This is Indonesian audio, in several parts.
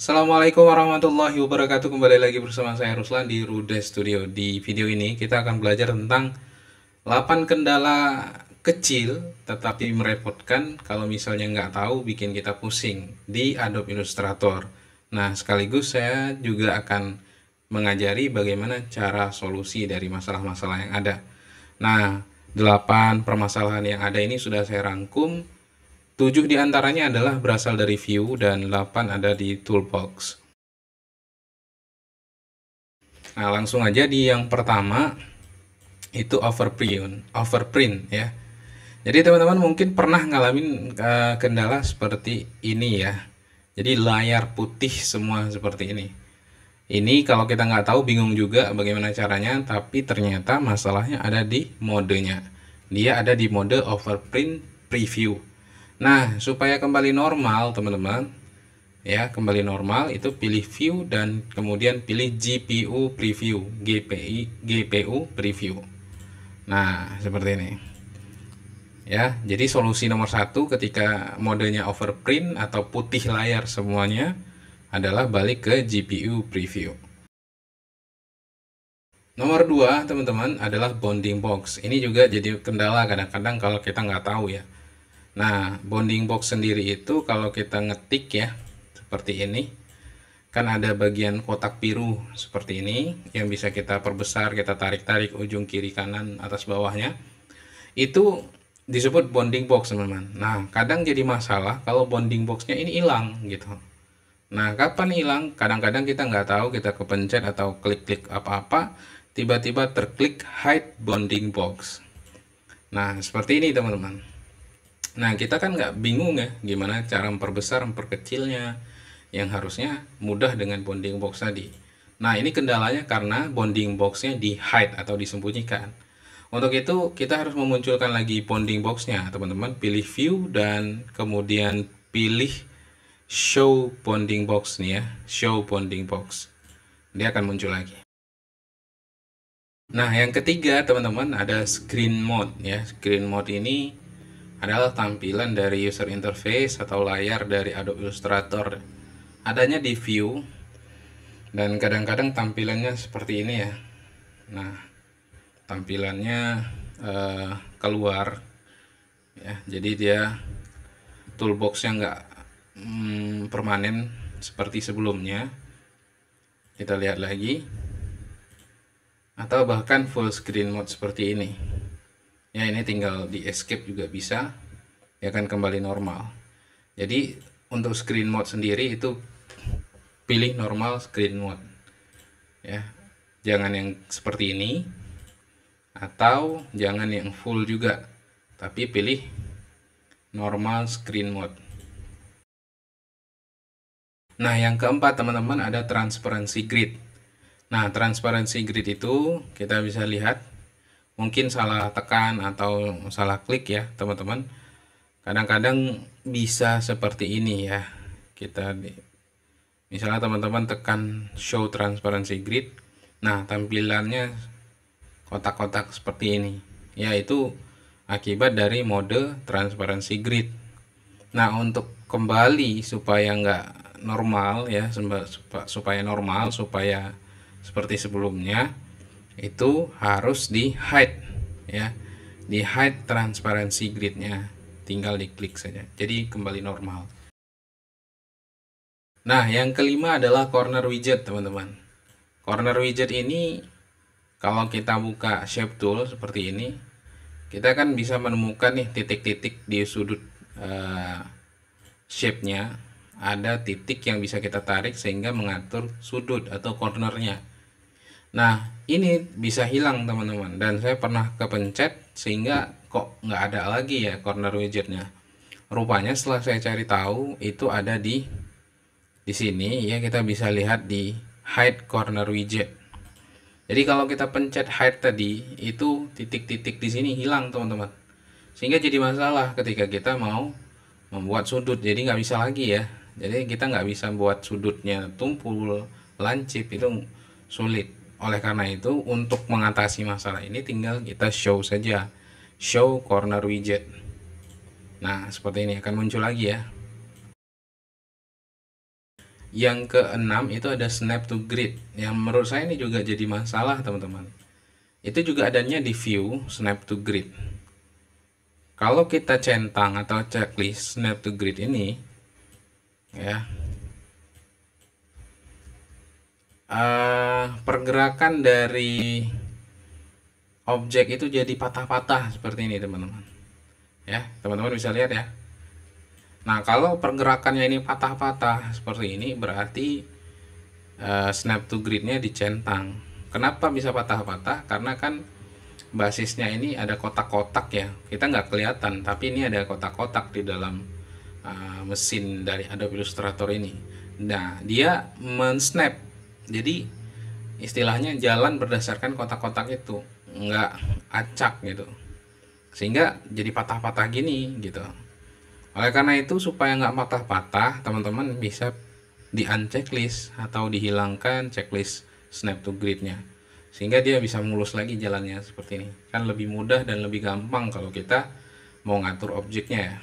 Assalamualaikum warahmatullahi wabarakatuh. Kembali lagi bersama saya Ruslan di Rude Studio. Di video ini kita akan belajar tentang 8 kendala kecil tetapi merepotkan kalau misalnya nggak tahu bikin kita pusing di Adobe Illustrator. Nah, sekaligus saya juga akan mengajari bagaimana cara solusi dari masalah-masalah yang ada. Nah, 8 permasalahan yang ada ini sudah saya rangkum. 7 diantaranya adalah berasal dari view dan 8 ada di toolbox. Nah, langsung aja di yang pertama itu overprint ya. Jadi teman-teman mungkin pernah ngalamin kendala seperti ini ya. Jadi layar putih semua seperti ini. Ini kalau kita nggak tahu bingung juga bagaimana caranya, tapi ternyata masalahnya ada di modenya. Dia ada di mode overprint preview. Nah, supaya kembali normal teman-teman, ya kembali normal itu pilih view dan kemudian pilih GPU preview. Nah, seperti ini ya. Jadi solusi nomor satu ketika modenya overprint atau putih layar semuanya adalah balik ke GPU preview. Nomor 2 teman-teman adalah bounding box. Ini juga jadi kendala kadang-kadang kalau kita nggak tahu ya. Nah, bounding box sendiri itu kalau kita ngetik ya seperti ini, kan ada bagian kotak biru seperti ini yang bisa kita perbesar, kita tarik-tarik ujung kiri kanan atas bawahnya. Itu disebut bounding box teman-teman. Nah, kadang jadi masalah kalau bounding boxnya ini hilang gitu. Nah, kapan hilang? Kadang-kadang kita nggak tahu, kita kepencet atau klik-klik apa-apa, tiba-tiba terklik hide bounding box. Nah, seperti ini teman-teman. Nah, kita kan nggak bingung ya gimana cara memperbesar, memperkecilnya, yang harusnya mudah dengan bounding box tadi. Nah, ini kendalanya karena bounding boxnya di hide atau disembunyikan. Untuk itu kita harus memunculkan lagi bounding boxnya teman-teman. Pilih view dan kemudian pilih show bounding box nih ya, show bounding box. Dia akan muncul lagi. Nah, yang ketiga teman-teman ada screen mode ya. Screen mode ini adalah tampilan dari user interface atau layar dari Adobe Illustrator. Adanya di view dan kadang-kadang tampilannya seperti ini ya. Nah, tampilannya keluar ya. Jadi dia toolboxnya nggak permanen seperti sebelumnya. Kita lihat lagi. Atau bahkan full screen mode seperti ini. Ya, ini tinggal di escape juga bisa. Ya kan kembali normal. Jadi untuk screen mode sendiri itu pilih normal screen mode. Ya. Jangan yang seperti ini atau jangan yang full juga. Tapi pilih normal screen mode. Nah, yang keempat teman-teman ada transparency grid. Nah, transparency grid itu kita bisa lihat mungkin salah tekan atau salah klik ya teman-teman. Kadang-kadang bisa seperti ini ya. Misalnya teman-teman tekan show transparency grid. Nah, tampilannya kotak-kotak seperti ini. Yaitu akibat dari mode transparency grid. Nah, untuk kembali supaya nggak normal ya, supaya normal, supaya seperti sebelumnya, itu harus di hide ya, di hide transparency gridnya, tinggal diklik saja, jadi kembali normal. Nah, yang kelima adalah corner widget teman-teman. Corner widget ini kalau kita buka shape tool seperti ini, kita kan bisa menemukan nih titik-titik di sudut shape-nya. Ada titik yang bisa kita tarik sehingga mengatur sudut atau cornernya. Nah, ini bisa hilang teman-teman, dan saya pernah kepencet sehingga kok nggak ada lagi ya corner widgetnya. Rupanya setelah saya cari tahu itu ada di sini ya, kita bisa lihat di hide corner widget. Jadi kalau kita pencet hide tadi, itu titik-titik di sini hilang teman-teman, sehingga jadi masalah ketika kita mau membuat sudut. Jadi nggak bisa lagi ya. Jadi kita nggak bisa buat sudutnya tumpul, lancip, itu sulit. Oleh karena itu, untuk mengatasi masalah ini tinggal kita show saja, show corner widget. Nah, seperti ini akan muncul lagi ya. Yang keenam itu ada snap to grid, yang menurut saya ini juga jadi masalah teman-teman. Itu juga adanya di view snap to grid. Kalau kita centang atau checklist snap to grid ini, ya, pergerakan dari objek itu jadi patah-patah seperti ini teman-teman. Ya, teman-teman bisa lihat ya. Nah, kalau pergerakannya ini patah-patah seperti ini, berarti snap to gridnya dicentang. Kenapa bisa patah-patah? Karena kan basisnya ini ada kotak-kotak ya. Kita nggak kelihatan, tapi ini ada kotak-kotak di dalam mesin dari Adobe Illustrator ini. Nah, dia men-snap. Jadi istilahnya jalan berdasarkan kotak-kotak itu, nggak acak gitu. Sehingga jadi patah-patah gini gitu. Oleh karena itu, supaya nggak patah-patah, teman-teman bisa di unchecklist atau dihilangkan checklist snap to gridnya, sehingga dia bisa mulus lagi jalannya seperti ini. Kan lebih mudah dan lebih gampang kalau kita mau ngatur objeknya ya.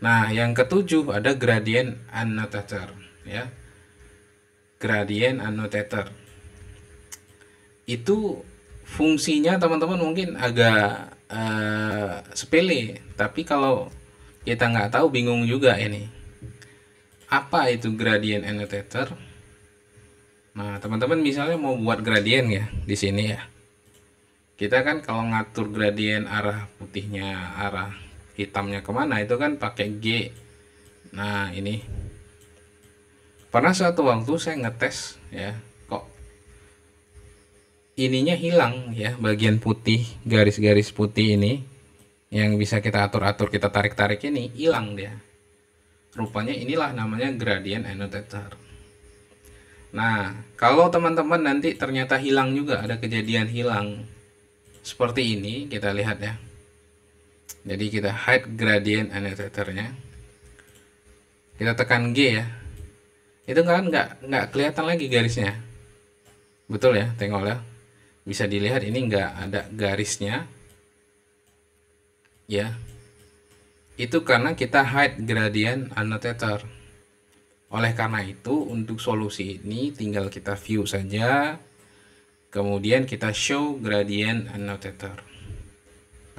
Nah, yang ketujuh ada gradient annotator ya. Gradient annotator itu fungsinya teman-teman mungkin agak sepele, tapi kalau kita nggak tahu bingung juga ini. Apa itu gradient annotator? Nah, teman-teman misalnya mau buat gradient ya di sini ya. Kita kan kalau ngatur gradient arah putihnya, arah hitamnya kemana itu kan pakai G. Nah, ini pernah suatu waktu saya ngetes ya, kok ininya hilang ya, bagian putih, garis-garis putih ini yang bisa kita atur-atur, kita tarik-tarik ini hilang dia. Rupanya inilah namanya gradient annotator. Nah, kalau teman-teman nanti ternyata hilang juga, ada kejadian hilang seperti ini, kita lihat ya. Jadi kita hide gradient annotatornya, kita tekan G ya, itu kan nggak kelihatan lagi garisnya. Betul ya, tengok ya, bisa dilihat ini nggak ada garisnya ya. Itu karena kita hide gradient annotator. Oleh karena itu, untuk solusi ini tinggal kita view saja, kemudian kita show gradient annotator,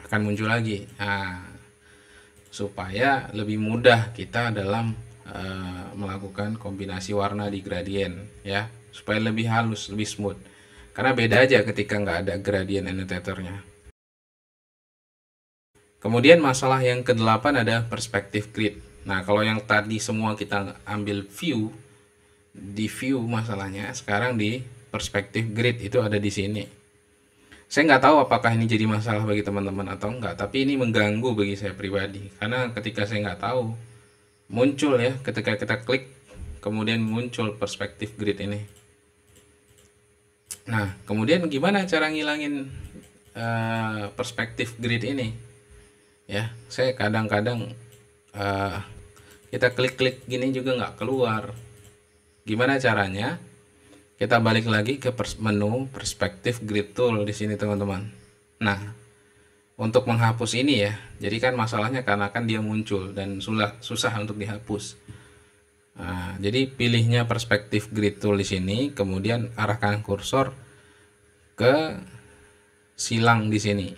akan muncul lagi. Nah, supaya lebih mudah kita dalam melakukan kombinasi warna di gradient ya, supaya lebih halus, lebih smooth. Karena beda aja ketika nggak ada gradient annotatornya. Kemudian masalah yang ke-8 ada perspective grid. Nah, kalau yang tadi semua kita ambil view, di view masalahnya, sekarang di perspective grid itu ada di sini. Saya nggak tahu apakah ini jadi masalah bagi teman-teman atau enggak, tapi ini mengganggu bagi saya pribadi. Karena ketika saya nggak tahu, muncul ya, ketika kita klik, kemudian muncul perspective grid ini. Nah, kemudian gimana cara ngilangin perspective grid ini? Ya, saya kadang-kadang kita klik-klik gini juga nggak keluar. Gimana caranya? Kita balik lagi ke menu perspective grid tool di sini teman-teman. Nah, untuk menghapus ini ya, jadi kan masalahnya karena kan dia muncul dan susah untuk dihapus. Nah, jadi pilihnya perspective grid tool di sini, kemudian arahkan kursor ke silang di sini.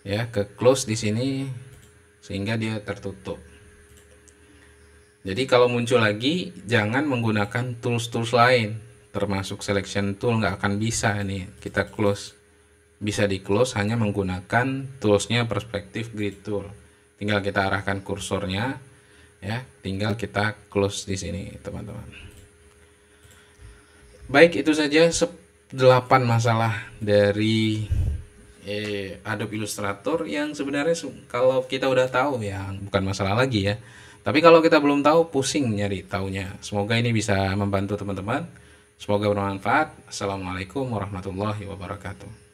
Ya, ke close di sini sehingga dia tertutup. Jadi kalau muncul lagi jangan menggunakan tools lain, termasuk selection tool, nggak akan bisa nih kita close. Bisa di close hanya menggunakan toolsnya perspective grid tool. Tinggal kita arahkan kursornya ya, tinggal kita close di sini teman-teman. Baik, itu saja 8 masalah dari Adobe Illustrator yang sebenarnya kalau kita udah tahu ya bukan masalah lagi ya. Tapi kalau kita belum tahu, pusing nyari taunya. Semoga ini bisa membantu teman-teman. Semoga bermanfaat. Assalamualaikum warahmatullahi wabarakatuh.